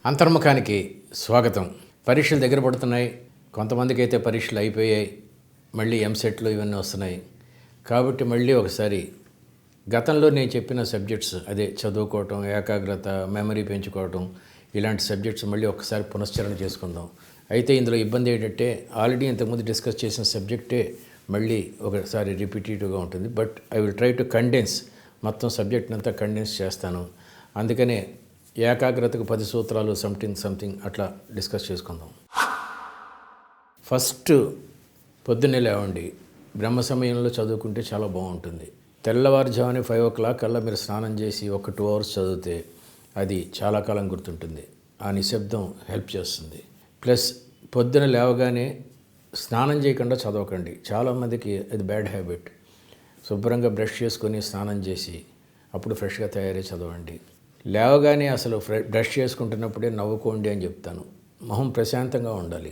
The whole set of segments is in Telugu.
అంతర్ముఖానికి స్వాగతం. పరీక్షలు దగ్గర పడుతున్నాయి. కొంతమందికి అయితే పరీక్షలు అయిపోయాయి, మళ్ళీ ఎంసెట్లు ఇవన్నీ వస్తున్నాయి. కాబట్టి మళ్ళీ ఒకసారి గతంలో నేను చెప్పిన సబ్జెక్ట్స్, అదే చదువుకోవటం, ఏకాగ్రత, మెమరీ పెంచుకోవటం, ఇలాంటి సబ్జెక్ట్స్ మళ్ళీ ఒకసారి పునశ్చరణ చేసుకుందాం. అయితే ఇందులో ఇబ్బంది ఏంటంటే ఆల్రెడీ ఇంతకుముందు డిస్కస్ చేసిన సబ్జెక్టే మళ్ళీ ఒకసారి రిపిటేటివ్గా ఉంటుంది. But I will try to condense, మొత్తం సబ్జెక్ట్ని అంతా కండెన్స్ చేస్తాను. అందుకనే ఏకాగ్రతకు 10 సూత్రాలు సంథింగ్ అట్లా డిస్కస్ చేసుకుందాం. ఫస్ట్, పొద్దున్నే లేవండి. బ్రహ్మ సమయంలో చదువుకుంటే చాలా బాగుంటుంది. తెల్లవారుజామునే 5 o'clock కల్లా మీరు స్నానం చేసి ఒక 2 hours చదివితే అది చాలా కాలం గుర్తుంటుంది. ఆ నిశ్శబ్దం హెల్ప్ చేస్తుంది. ప్లస్ పొద్దున లేవగానే స్నానం చేయకుండా చదవకండి. చాలామందికి అది బ్యాడ్ హ్యాబిట్. శుభ్రంగా బ్రష్ చేసుకొని స్నానం చేసి అప్పుడు ఫ్రెష్గా తయారై చదవండి. లేవగానే అసలు బ్రష్ చేసుకుంటున్నప్పుడే నవ్వుకోండి అని చెప్తాను. మొహం ప్రశాంతంగా ఉండాలి,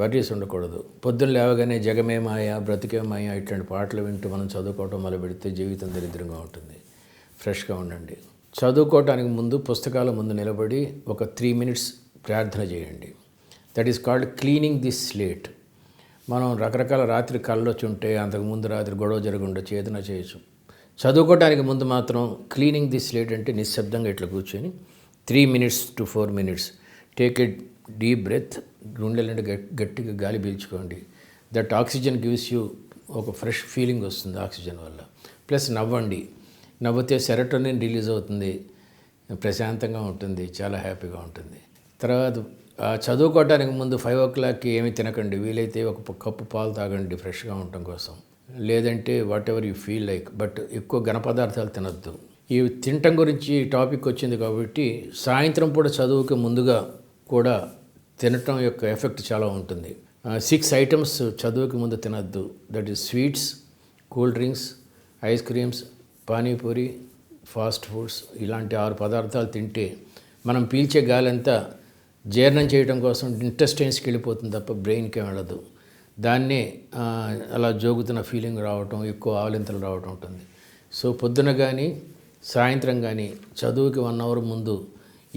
వర్రీస్ ఉండకూడదు. పొద్దున్న లేవగానే జగమే మాయ, బ్రతికే మాయ ఇట్లాంటి పాటలు వింటూ మనం చదువుకోవటం మొదలు పెడితే జీవితం దరిద్రంగా ఉంటుంది. ఫ్రెష్గా ఉండండి. చదువుకోవటానికి ముందు పుస్తకాల ముందు నిలబడి ఒక 3 minutes ప్రార్థన చేయండి. That is called cleaning the slate. మనం రకరకాల రాత్రి కళ్ళొచ్చి ఉంటే అంతకుముందు రాత్రి గొడవ జరగకుండా ఏదైనా చేయొచ్చు. చదువుకోవడానికి ముందు మాత్రం క్లీనింగ్ ది స్లేట్ అంటే నిశ్శబ్దంగా ఇట్లా కూర్చొని 3 minutes to 4 minutes take a deep breath. గుండెలంటే గట్టిగా గాలి పీల్చుకోండి. దట్ ఆక్సిజన్ గివ్స్ యూ ఒక ఫ్రెష్ ఫీలింగ్ వస్తుంది ఆక్సిజన్ వల్ల. ప్లస్ నవ్వండి. నవ్వితే సెరటోనిన్ రిలీజ్ అవుతుంది, ప్రశాంతంగా ఉంటుంది, చాలా హ్యాపీగా ఉంటుంది. తర్వాత చదువుకోవడానికి ముందు 5 o'clockకి ఏమి తినకండి. వీలైతే ఒక కప్పు పాలు తాగండి ఫ్రెష్గా ఉండటం కోసం. లేదంటే what ever you feel like. But ఎక్కువ ఘన పదార్థాలు తినద్దు. ఈ తినటం గురించి టాపిక్ వచ్చింది కాబట్టి సాయంత్రం పూట చదువుకి ముందుగా కూడా తినటం యొక్క ఎఫెక్ట్ చాలా ఉంటుంది. 6 items చదువుకి ముందు తినద్దు. That is sweets, cool drinks, ice creams, panipuri, fast foods. ఇలాంటి 6 పదార్థాలు తింటే మనం పీల్చే గాలి అంతా జీర్ణం చేయడం కోసం ఇంటెస్టైన్స్కి వెళ్ళిపోతుంది తప్ప బ్రెయిన్కి వెళ్ళదు. దాన్నే అలా జోగుతున్న ఫీలింగ్ రావటం, ఎక్కువ ఆవలింతలు రావటం ఉంటుంది. సో పొద్దున కానీ సాయంత్రం కానీ చదువుకి 1 hour ముందు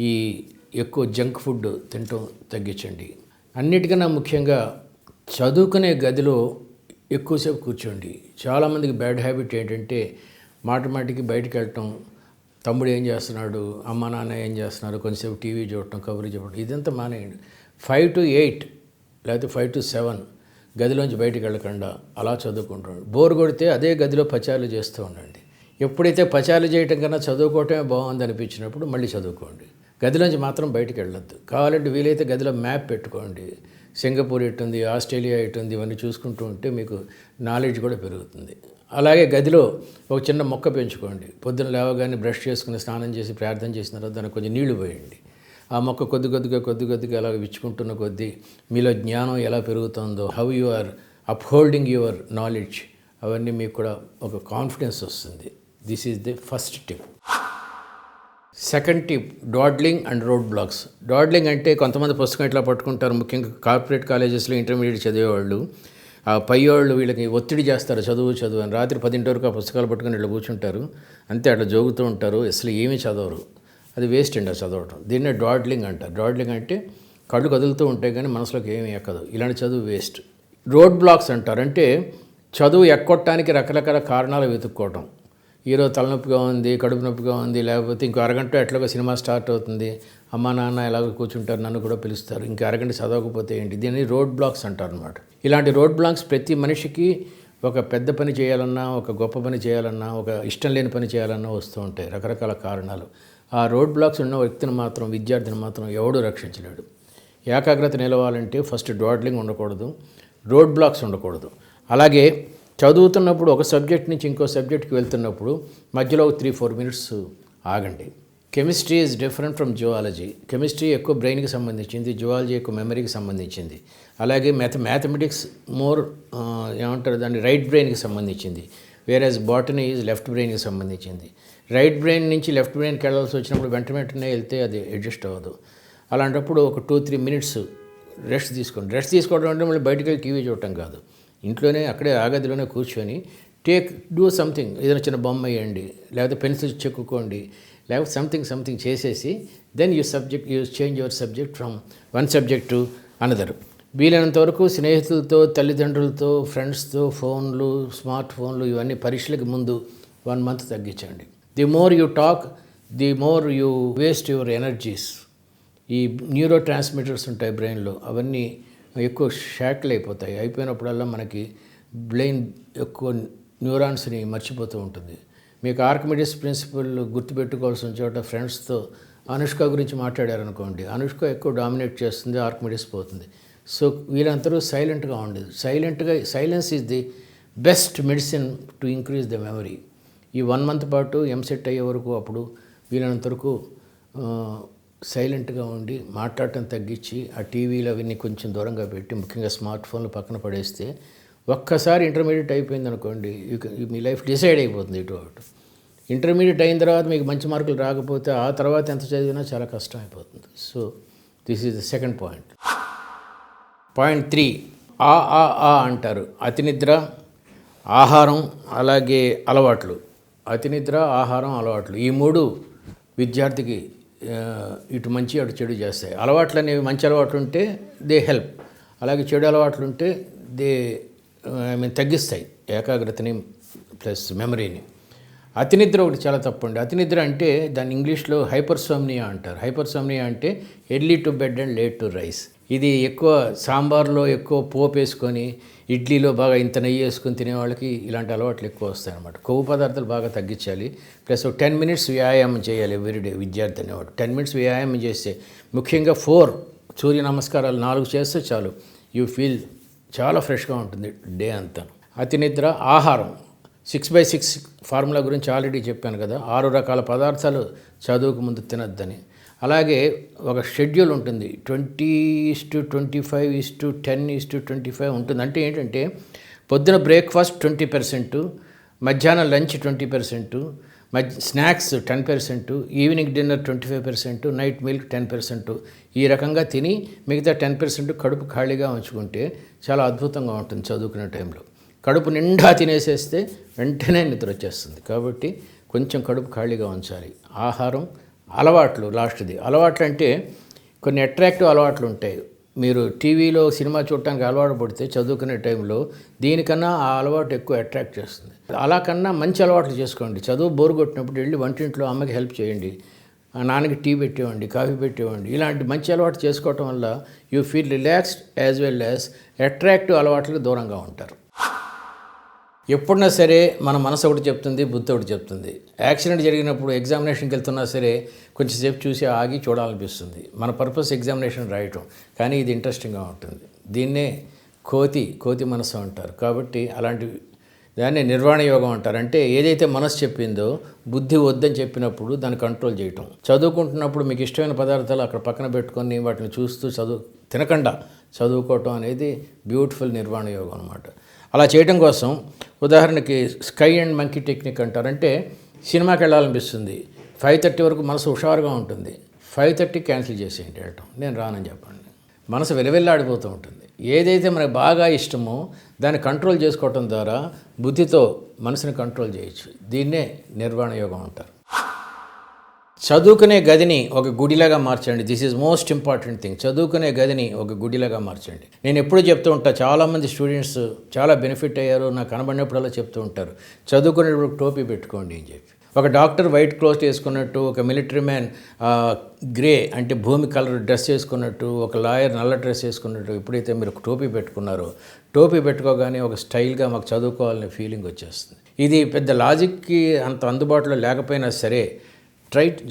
ఈ ఎక్కువ జంక్ ఫుడ్ తినటం తగ్గించండి. అన్నిటికన్నా ముఖ్యంగా చదువుకునే గదిలో ఎక్కువసేపు కూర్చోండి. చాలామందికి బ్యాడ్ హ్యాబిట్ ఏంటంటే మాటికి బయటికి వెళ్ళటం, తమ్ముడు ఏం చేస్తున్నాడు, అమ్మ నాన్న ఏం చేస్తున్నారు, కొంచెంసేపు టీవీ చూడటం, కబుర్లు చెప్పడం, ఇదంతా మానేయండి. 5 to 8 లేకపోతే 5 to 7 గదిలోంచి బయటికి వెళ్ళకుండా అలా చదువుకుంటాడు. బోర్ కొడితే అదే గదిలో పచారులు చేస్తూ ఉండండి. ఎప్పుడైతే పచారులు చేయటం కన్నా చదువుకోవటమే బాగుంది అనిపించినప్పుడు మళ్ళీ చదువుకోండి. గదిలోంచి మాత్రం బయటికి వెళ్ళొద్దు. కావాలంటే వీలైతే గదిలో మ్యాప్ పెట్టుకోండి. సింగపూర్ ఎట్టుంది, ఆస్ట్రేలియా ఎట్టుంది, ఇవన్నీ చూసుకుంటూ ఉంటే మీకు నాలెడ్జ్ కూడా పెరుగుతుంది. అలాగే గదిలో ఒక చిన్న మొక్క పెంచుకోండి. పొద్దున లేవగానే బ్రష్ చేసుకుని స్నానం చేసి ప్రార్థన చేసిన తర్వాత దానికి కొంచెం నీళ్లు పోయండి. ఆ మొక్క కొద్ది కొద్దిగా అలా విచ్చుకుంటున్న కొద్దీ మీలో జ్ఞానం ఎలా పెరుగుతుందో, how you are upholding your knowledge, అవన్నీ మీకు కూడా ఒక కాన్ఫిడెన్స్ వస్తుంది. This is the first tip. Second tip, dawdling and road blocks. Dawdling అంటే కొంతమంది పుస్తకం ఇట్లా పట్టుకుంటారు. ముఖ్యంగా కార్పొరేట్ కాలేజెస్లో ఇంటర్మీడియట్ చదివేవాళ్ళు, ఆ పై వాళ్ళు వీళ్ళకి ఒత్తిడి చేస్తారు, చదువు అని. రాత్రి 10 వరకు ఆ పుస్తకాలు పట్టుకొని ఇట్లా కూర్చుంటారు. అంతే అట్లా జోగుతూ ఉంటారు, అసలు ఏమీ చదవరు. అది వేస్ట్ అండి చదవటం. దీన్నే డాడ్లింగ్ అంటారు. డాడ్లింగ్ అంటే కళ్ళు కదులుతూ ఉంటాయి కానీ మనసులోకి ఏమీ ఎక్కదు. ఇలాంటి చదువు వేస్ట్. రోడ్ బ్లాక్స్ అంటారు. అంటే చదువు ఎక్కొట్టడానికి రకరకాల కారణాలు వెతుక్కోవటం. ఈరోజు తలనొప్పిగా ఉంది, కడుపు నొప్పిగా ఉంది, లేకపోతే ఇంకో అరగంట ఎట్లాగో సినిమా స్టార్ట్ అవుతుంది, అమ్మా నాన్న ఎలాగో కూర్చుంటారు, నన్ను కూడా పిలుస్తారు, ఇంకా అరగంట చదవకపోతే ఏంటి, దీన్ని రోడ్ బ్లాక్స్ అంటారు అనమాట. ఇలాంటి రోడ్ బ్లాక్స్ ప్రతి మనిషికి ఒక పెద్ద పని చేయాలన్నా, ఒక గొప్ప పని చేయాలన్నా, ఒక ఇష్టం లేని పని చేయాలన్నా వస్తూ ఉంటాయి రకరకాల కారణాలు. ఆ రోడ్ బ్లాక్స్ ఉన్న వ్యక్తిని మాత్రం, విద్యార్థిని మాత్రం ఎవడూ రక్షించలేడు. ఏకాగ్రత నిలవాలంటే ఫస్ట్ డాడ్లింగ్ ఉండకూడదు, రోడ్ బ్లాక్స్ ఉండకూడదు. అలాగే చదువుతున్నప్పుడు ఒక సబ్జెక్ట్ నుంచి ఇంకో సబ్జెక్ట్కి వెళ్తున్నప్పుడు మధ్యలో 3-4 minutes ఆగండి. Chemistry is different from zoology. Chemistry ఎక్కువ బ్రెయిన్కి సంబంధించింది, జువాలజీ ఎక్కువ మెమరీకి సంబంధించింది. అలాగే మ్యాథమెటిక్స్ మోర్ ఏమంటారు దాన్ని, రైట్ బ్రెయిన్కి సంబంధించింది. వేరేజ్ బాటనీ ఈజ్ లెఫ్ట్ బ్రెయిన్కి సంబంధించింది. రైట్ బ్రెయిన్ నుంచి లెఫ్ట్ బ్రెయిన్కి వెళ్ళాల్సి వచ్చినప్పుడు వెంటనే వెళ్తే అది అడ్జస్ట్ అవ్వదు. అలాంటప్పుడు ఒక 2-3 minutes రెస్ట్ తీసుకోండి. రెస్ట్ తీసుకోవడం అంటే మళ్ళీ బయటికి వెళ్ళి టీవీ చూడటం కాదు, ఇంట్లోనే అక్కడే ఆ గదిలోనే కూర్చొని డూ సంథింగ్. ఏదైనా చిన్న బొమ్మ వేయండి, లేకపోతే పెన్సిల్స్ చెక్కుకోండి, లేకపోతే సంథింగ్ చేసేసి then you change your subject from one subject to another. వీలైనంత వరకు స్నేహితులతో, తల్లిదండ్రులతో, ఫ్రెండ్స్తో స్మార్ట్ ఫోన్లు ఇవన్నీ పరీక్షలకు ముందు 1 month తగ్గించండి. The more you talk, the more you waste your energies. ఈ న్యూరో ట్రాన్స్మిటర్స్ ఉంటాయి బ్రెయిన్లో, అవన్నీ ఎక్కువ షాకిల్ అయిపోతాయి. అయిపోయినప్పుడల్లా మనకి బ్రెయిన్ ఎక్కువ న్యూరాన్స్ని మర్చిపోతూ ఉంటుంది. మీకు ఆర్కిమిడిస్ ప్రిన్సిపల్ గుర్తుపెట్టుకోవాల్సిన చోట ఫ్రెండ్స్తో అనుష్క గురించి మాట్లాడారనుకోండి, అనుష్క ఎక్కువ డామినేట్ చేస్తుంది, ఆర్కిమిడిస్ పోతుంది. సో వీళ్ళందరూ సైలెంట్గా ఉండేది. Silence is the best medicine to increase the memory. ఈ 1 month పాటు ఎంసెట్ అయ్యే వరకు అప్పుడు వీళ్ళంత వరకు సైలెంట్గా ఉండి మాట్లాడటం తగ్గించి ఆ టీవీలు అవన్నీ కొంచెం దూరంగా పెట్టి, ముఖ్యంగా స్మార్ట్ ఫోన్లు పక్కన పడేస్తే ఒక్కసారి ఇంటర్మీడియట్ అయిపోయింది అనుకోండి, మీ లైఫ్ డిసైడ్ అయిపోతుంది ఇటు అటు. ఇంటర్మీడియట్ అయిన తర్వాత మీకు మంచి మార్కులు రాకపోతే ఆ తర్వాత ఎంత చదివినా చాలా కష్టం అయిపోతుంది. So this is the second point. Point 3, ఆ అంటారు. అతి నిద్ర, ఆహారం, అలాగే అలవాట్లు. అతి నిద్ర, ఆహారం, అలవాట్లు, ఈ 3 విద్యార్థికి ఇటు మంచి అటు చెడు చేస్తాయి. అలవాట్లు అనేవి మంచి అలవాట్లు ఉంటే దే హెల్ప్, అలాగే చెడు అలవాట్లు ఉంటే దే తగ్గిస్తాయి ఏకాగ్రతని ప్లస్ మెమరీని. అతి నిద్ర ఒకటి చాలా తప్పండి. అతి నిద్ర అంటే దాన్ని ఇంగ్లీష్లో హైపర్సోమ్నియా అంటారు. హైపర్సోమ్నియా అంటే early to bed and late to rice. ఇది ఎక్కువ సాంబార్లో ఎక్కువ పోపు వేసుకొని, ఇడ్లీలో బాగా ఇంత నెయ్యి వేసుకొని తినే వాళ్ళకి ఇలాంటి అలవాట్లు ఎక్కువ వస్తాయి అన్నమాట. కొవ్వు పదార్థాలు బాగా తగ్గించాలి. ప్లస్ 10 minutes వ్యాయామం చేయాలి ఎవ్రీడే విద్యార్థి అనేవాడు. 10 minutes వ్యాయామం చేస్తే, ముఖ్యంగా 4 సూర్య నమస్కారాలు 4 చేస్తే చాలు, యూ ఫీల్ చాలా ఫ్రెష్గా ఉంటుంది డే అంతా. అతి నిద్ర, ఆహారం 6/6 ఫార్ములా గురించి ఆల్రెడీ చెప్పాను కదా. 6 రకాల పదార్థాలు చదువుకు ముందు తినద్దని. అలాగే ఒక షెడ్యూల్ ఉంటుంది, 20:25:10:25 ఉంటుంది. అంటే ఏంటంటే పొద్దున బ్రేక్ఫాస్ట్ 20%, మధ్యాహ్నం lunch 20%, snacks 10%, evening dinner 25%, night milk 10%. ఈ రకంగా తిని మిగతా 10% కడుపు ఖాళీగా ఉంచుకుంటే చాలా అద్భుతంగా ఉంటుంది చదువుకునే టైంలో. కడుపు నిండా తినేసేస్తే వెంటనే నిద్ర వచ్చేస్తుంది. కాబట్టి కొంచెం కడుపు ఖాళీగా ఉంచాలి. ఆహారం, అలవాట్లు లాస్ట్ది. అలవాట్లు అంటే కొన్ని అట్రాక్టివ్ అలవాట్లు ఉంటాయి. మీరు టీవీలో సినిమా చూడటానికి అలవాటు పడితే చదువుకునే టైంలో దీనికన్నా ఆ అలవాటు ఎక్కువ అట్రాక్ట్ చేస్తుంది. అలా కన్నా మంచి అలవాట్లు చేసుకోండి. చదువు బోరు కొట్టినప్పుడు వెళ్ళి వంటింట్లో అమ్మకి హెల్ప్ చేయండి, నాన్నకి టీ పెట్టేవ్వండి, కాఫీ పెట్టేవ్వండి. ఇలాంటి మంచి అలవాటు చేసుకోవటం వల్ల you feel relaxed as well as attractive అలవాట్లకు దూరంగా ఉంటారు. ఎప్పుడన్నా సరే మన మనసు ఒకటి చెప్తుంది, బుద్ధి ఒకటి చెప్తుంది. యాక్సిడెంట్ జరిగినప్పుడు ఎగ్జామినేషన్కి వెళ్తున్నా సరే కొంచెంసేపు చూసి ఆగి చూడాలనిపిస్తుంది. మన పర్పస్ ఎగ్జామినేషన్ రాయటం, కానీ ఇది ఇంట్రెస్టింగ్గా ఉంటుంది. దీన్నే కోతి మనసు అంటారు. కాబట్టి అలాంటి దాన్ని నిర్వాణ యోగం అంటారు. అంటే ఏదైతే మనసు చెప్పిందో బుద్ధి వద్దని చెప్పినప్పుడు దాన్ని కంట్రోల్ చేయటం. చదువుకుంటున్నప్పుడు మీకు ఇష్టమైన పదార్థాలు అక్కడ పక్కన పెట్టుకొని వాటిని చూస్తూ తినకుండా చదువుకోవటం అనేది బ్యూటిఫుల్ నిర్వాణ యోగం అనమాట. అలా చేయడం కోసం ఉదాహరణకి స్కై అండ్ మంకీ టెక్నిక్ అంటారు. అంటే సినిమాకి వెళ్ళాలనిపిస్తుంది, 5:30 వరకు మనసు హుషారుగా ఉంటుంది, 5:30 క్యాన్సిల్ చేసేయండి వెళ్ళటం, నేను రానని చెప్పండి. మనసు వెలవెల్లాడిపోతూ ఉంటుంది. ఏదైతే మనకు బాగా ఇష్టమో దాన్ని కంట్రోల్ చేసుకోవటం ద్వారా బుద్ధితో మనసుని కంట్రోల్ చేయొచ్చు. దీన్నే నిర్వాణ యోగం అంటారు. చదువుకునే గదిని ఒక గుడిలాగా మార్చండి. This is most important thing. చదువుకునే గదిని ఒక గుడిలాగా మార్చండి. నేను ఎప్పుడూ చెప్తూ ఉంటాను, చాలామంది స్టూడెంట్స్ చాలా బెనిఫిట్ అయ్యారు, నాకు కనబడినప్పుడల్లా చెప్తూ ఉంటారు, చదువుకునేటప్పుడు టోపీ పెట్టుకోండి అని చెప్పి. ఒక డాక్టర్ వైట్ క్లోత్ వేసుకున్నట్టు, ఒక మిలిటరీ మ్యాన్ గ్రే అంటే భూమి కలర్ డ్రెస్ వేసుకున్నట్టు, ఒక లాయర్ నల్ల డ్రెస్ వేసుకున్నట్టు ఎప్పుడైతే మీరు ఒక టోపీ పెట్టుకోగానే ఒక స్టైల్గా మాకు చదువుకోవాలనే ఫీలింగ్ వచ్చేస్తుంది. ఇది పెద్ద లాజిక్కి అంత అందుబాటులో లేకపోయినా సరే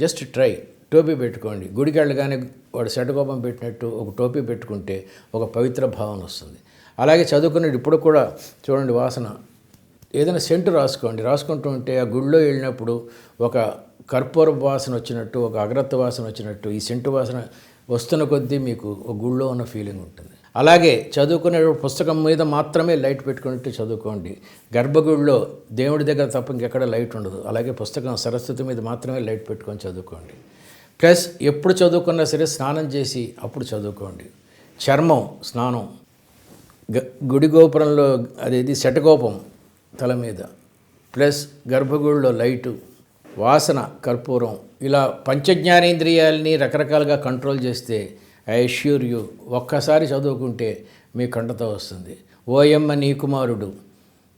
జస్ట్ ట్రై. టోపీ పెట్టుకోండి. గుడికి వెళ్ళగానే వాడు శటకోపం పెట్టినట్టు ఒక టోపీ పెట్టుకుంటే ఒక పవిత్ర భావన వస్తుంది. అలాగే చదువుకునేది ఇప్పుడు కూడా చూడండి, వాసన ఏదైనా సెంటు రాసుకుంటూ ఉంటే ఆ గుడిలో వెళ్ళినప్పుడు ఒక కర్పూర వాసన వచ్చినట్టు, ఒక అగరత్త వాసన వచ్చినట్టు, ఈ సెంటు వాసన వస్తున్న కొద్దీ మీకు ఒక గుడిలో ఉన్న ఫీలింగ్ ఉంటుంది. అలాగే చదువుకునే పుస్తకం మీద మాత్రమే లైట్ పెట్టుకున్నట్టు చదువుకోండి. గర్భగుడిలో దేవుడి దగ్గర తప్ప ఇంకెక్కడ లైట్ ఉండదు. అలాగే పుస్తకం సరస్వతి మీద మాత్రమే లైట్ పెట్టుకొని చదువుకోండి. ప్లస్ ఎప్పుడు చదువుకున్నా సరే స్నానం చేసి అప్పుడు చదువుకోండి. చర్మం స్నానం, గుడి గోపురంలో అదేది శటకోపం తల మీద, ప్లస్ గర్భగుడిలో లైటు, వాసన, కర్పూరం, ఇలా పంచజ్ఞానేంద్రియాలని రకరకాలుగా కంట్రోల్ చేస్తే ఐ అష్యూర్ యూ ఒక్కసారి చదువుకుంటే మీ కంటతో వస్తుంది. ఓయమ్మ నీ కుమారుడు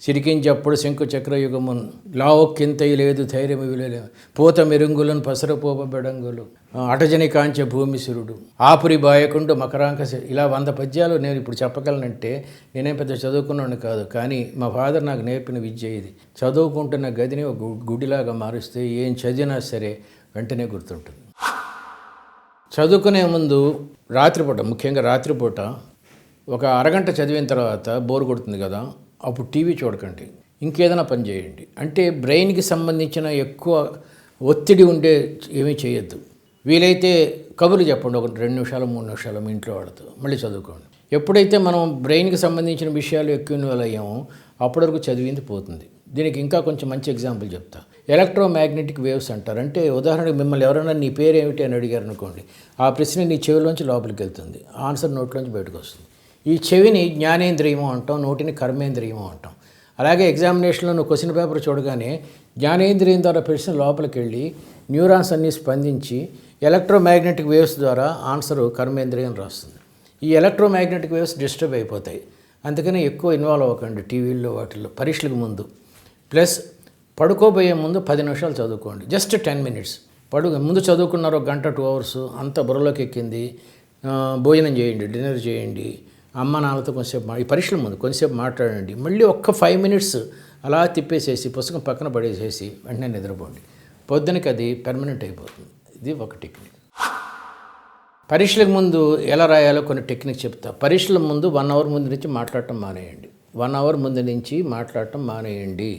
సిరికించప్పుడు శంకు చక్రయుగమున్ లావొక్కింతయి లేదు ధైర్యము విలువలేదు పూత మెరుంగులను పసరపోప బెడంగులు అటజని కాంచె భూమిసురుడు ఆపురి బాయకుండు మకరాంక ఇలా 100 పద్యాలు నేను ఇప్పుడు చెప్పగలనంటే నేనేం పెద్ద చదువుకున్నాను కాదు, కానీ మా ఫాదర్ నాకు నేర్పిన విద్య ఇది. చదువుకుంటున్న గదిని ఒక గుడిలాగా మారుస్తే ఏం చదివినా సరే వెంటనే గుర్తుంటుంది. చదువుకునే ముందు రాత్రిపూట, ముఖ్యంగా రాత్రిపూట ఒక అరగంట చదివిన తర్వాత బోర్ కొడుతుంది కదా, అప్పుడు టీవీ చూడకండి, ఇంకేదైనా పని చేయండి. అంటే బ్రెయిన్కి సంబంధించిన ఎక్కువ ఒత్తిడి ఉండే ఏమీ చేయొద్దు. వీలైతే కబుర్లు చెప్పండి, ఒక 2 నిమిషాలు 3 నిమిషాలు మీ ఇంట్లో వాడుతూ మళ్ళీ చదువుకోండి. ఎప్పుడైతే మనం బ్రెయిన్కి సంబంధించిన విషయాలు ఎక్కువ ఇన్వాల్వ్ అయ్యామో అప్పటి వరకు చదివింది పోతుంది. దీనికి ఇంకా కొంచెం మంచి ఎగ్జాంపుల్ చెప్తా. ఎలక్ట్రోమాగ్నెటిక్ వేవ్స్ అంటారు. అంటే ఉదాహరణకు మిమ్మల్ని ఎవరైనా నీ పేరు ఏమిటి అని అడిగారు అనుకోండి, ఆ ప్రశ్న నీ చెవిలోంచి లోపలికి వెళ్తుంది, ఆన్సర్ నోట్లోంచి బయటకు వస్తుంది. ఈ చెవిని జ్ఞానేంద్రియము అంటాం, నోటిని కర్మేంద్రియము అంటాం. అలాగే ఎగ్జామినేషన్లో నువ్వు క్వశ్చన్ పేపర్ చూడగానే జ్ఞానేంద్రియం ద్వారా ప్రశ్న లోపలికి వెళ్ళి న్యూరాన్స్ అన్నీ స్పందించి ఎలక్ట్రోమాగ్నెటిక్ వేవ్స్ ద్వారా ఆన్సరు కర్మేంద్రియం రాస్తుంది. ఈ ఎలక్ట్రోమాగ్నెటిక్ వేవ్స్ డిస్టర్బ్ అయిపోతాయి. అందుకని ఎక్కువ ఇన్వాల్వ్ అవ్వకండి టీవీల్లో వాటిల్లో పరీక్షలకు ముందు. ప్లస్ పడుకోబోయే ముందు 10 నిమిషాలు చదువుకోండి, జస్ట్ 10 మినిట్స్. ముందు చదువుకున్నారు 1 గంట 2 అవర్స్ అంత బుర్రలోకి ఎక్కింది. భోజనం చేయండి, డిన్నర్ చేయండి, అమ్మ నాన్నతో కొంచెంసేపు ఈ పరీక్షల ముందు కొంచెంసేపు మాట్లాడండి. మళ్ళీ ఒక్క 5 మినిట్స్ అలా తిప్పేసేసి పుస్తకం పక్కన పడేసేసి వెంటనే నిద్రపోండి. పొద్దునకి అది పెర్మనెంట్ అయిపోతుంది. ఇది ఒక టెక్నిక్. పరీక్షలకు ముందు ఎలా రాయాలో కొన్ని టెక్నిక్ చెప్తా. పరీక్షల ముందు 1 అవర్ ముందు నుంచి మాట్లాడటం మానేయండి. 1 అవర్ ముందు నుంచి మాట్లాడటం మానేయండి.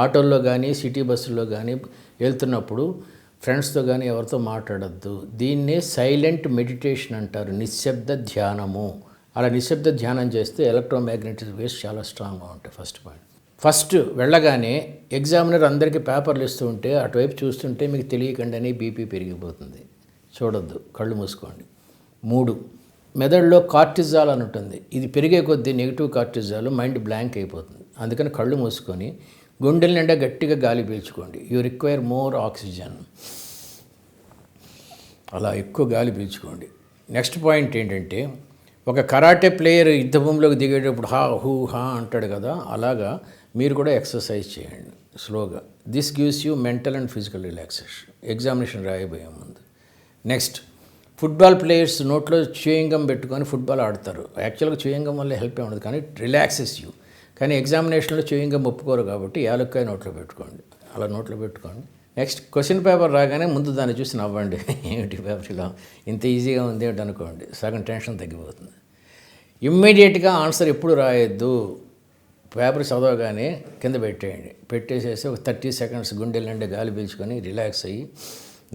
ఆటోల్లో కానీ సిటీ బస్సుల్లో కానీ వెళ్తున్నప్పుడు ఫ్రెండ్స్తో కానీ ఎవరితో మాట్లాడద్దు. దీన్నే సైలెంట్ మెడిటేషన్ అంటారు, నిశ్శబ్ద ధ్యానము. అలా నిశ్శబ్ద ధ్యానం చేస్తే ఎలక్ట్రోమాగ్నెటిక్ వేవ్స్ చాలా స్ట్రాంగ్గా ఉంటాయి. First point. ఫస్ట్ వెళ్ళగానే ఎగ్జామినర్ అందరికీ పేపర్లు ఇస్తూ ఉంటే అటువైపు చూస్తుంటే మీకు తెలియకుండానే బీపీ పెరిగిపోతుంది. చూడొద్దు, కళ్ళు మూసుకోండి. 3, మెదడులో కార్టిజాల్ అని ఉంటుంది. ఇది పెరిగే కొద్దీ నెగిటివ్ కార్టిజాల్ మైండ్ బ్లాంక్ అయిపోతుంది. అందుకని కళ్ళు మూసుకొని గుండెల నిండా గట్టిగా గాలి పీల్చుకోండి. You require more oxygen. అలా ఎక్కువ గాలి పీల్చుకోండి. నెక్స్ట్ పాయింట్ ఏంటంటే, ఒక కరాటే ప్లేయర్ యుద్ధభూమిలోకి దిగేటప్పుడు హా హూ హా అంటాడు కదా, అలాగా మీరు కూడా ఎక్సర్సైజ్ చేయండి స్లోగా. This gives you mental and physical relaxation examination రాయబోయే ముందు. నెక్స్ట్, ఫుట్బాల్ ప్లేయర్స్ నోట్లో చూయింగం పెట్టుకొని ఫుట్బాల్ ఆడతారు. యాక్చువల్గా చూయింగం వల్ల హెల్ప్ ఉండదు, కానీ రిలాక్సెస్ యూ. కానీ ఎగ్జామినేషన్లో చూయింగం ఒప్పుకోరు కాబట్టి యాలక్కాయ నోట్లో పెట్టుకోండి, అలా నోట్లో పెట్టుకోండి. నెక్స్ట్, క్వశ్చన్ పేపర్ రాగానే ముందు దాన్ని చూసి నవ్వండి. ఏమిటి పేపర్ ఇలా ఇంత ఈజీగా ఉంది ఏమిటి అనుకోండి, సగం టెన్షన్ తగ్గిపోతుంది. ఇమ్మీడియట్గా ఆన్సర్ ఎప్పుడు రాయొద్దు. పేపర్ చదవగానే కింద పెట్టేయండి, పెట్టేసేసి ఒక 30 సెకండ్స్ గుండెల నుండి గాలి పీల్చుకొని రిలాక్స్ అయ్యి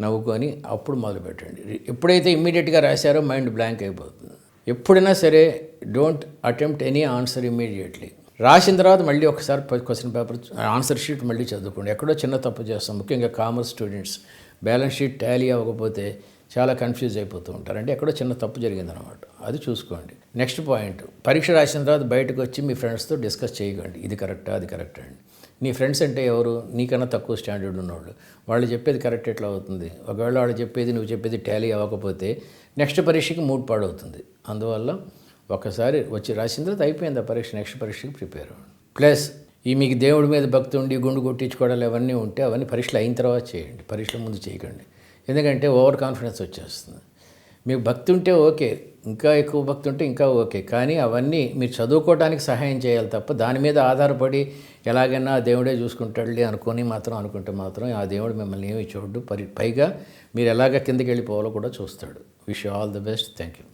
నవ్వుకొని అప్పుడు మొదలు పెట్టండి. ఎప్పుడైతే ఇమ్మీడియట్గా రాశారో మైండ్ బ్లాంక్ అయిపోతుంది. ఎప్పుడైనా సరే don't attempt any answer immediately. రాసిన తర్వాత మళ్ళీ ఒకసారి క్వశ్చన్ పేపర్ ఆన్సర్ షీట్ మళ్ళీ చదువుకోండి. ఎక్కడో చిన్న తప్పు చేస్తాం, ముఖ్యంగా commerce students. Balance sheet Tally అవ్వకపోతే చాలా కన్ఫ్యూజ్ అయిపోతూ ఉంటారు. అంటే ఎక్కడో చిన్న తప్పు జరిగిందనమాట, అది చూసుకోండి. నెక్స్ట్ పాయింట్, పరీక్ష రాసిన తర్వాత బయటకు వచ్చి మీ ఫ్రెండ్స్తో డిస్కస్ చేయకండి, ఇది కరెక్టా అది కరెక్టా అండి. నీ ఫ్రెండ్స్ అంటే ఎవరు? నీకన్నా తక్కువ స్టాండర్డ్ ఉన్నవాళ్ళు. వాళ్ళు చెప్పేది కరెక్ట్ ఎట్లా అవుతుంది? ఒకవేళ వాళ్ళు చెప్పేది నువ్వు చెప్పేది టాలీ అవ్వకపోతే నెక్స్ట్ పరీక్షకి మూడ్ పాడవుతుంది. అందువల్ల ఒకసారి వచ్చి రాసిన తర్వాత అయిపోయింది ఆ పరీక్ష, నెక్స్ట్ పరీక్షకి ప్రిపేర్ అవ్వండి. ప్లస్ ఈ మీకు దేవుడి మీద భక్తి ఉండి గుండు కొట్టించుకోవడాలు అవన్నీ ఉంటే అవన్నీ పరీక్షలు అయిన తర్వాత చేయండి, పరీక్షల ముందు చేయకండి. ఎందుకంటే ఓవర్ కాన్ఫిడెన్స్ వచ్చేస్తుంది. మీకు భక్తి ఉంటే ఓకే, ఇంకా ఎక్కువ భక్తి ఉంటే ఇంకా ఓకే, కానీ అవన్నీ మీరు చదువుకోవడానికి సహాయం చేయాలి తప్ప దాని మీద ఆధారపడి ఎలాగైనా దేవుడే చూసుకుంటాడులే అనుకుంటే మాత్రం ఆ దేవుడు మిమ్మల్ని ఏమి చూడు. పైగా మీరు ఎలాగ కిందకి వెళ్ళిపోవాలో కూడా చూస్తాడు. Wish you all the best. Thank you.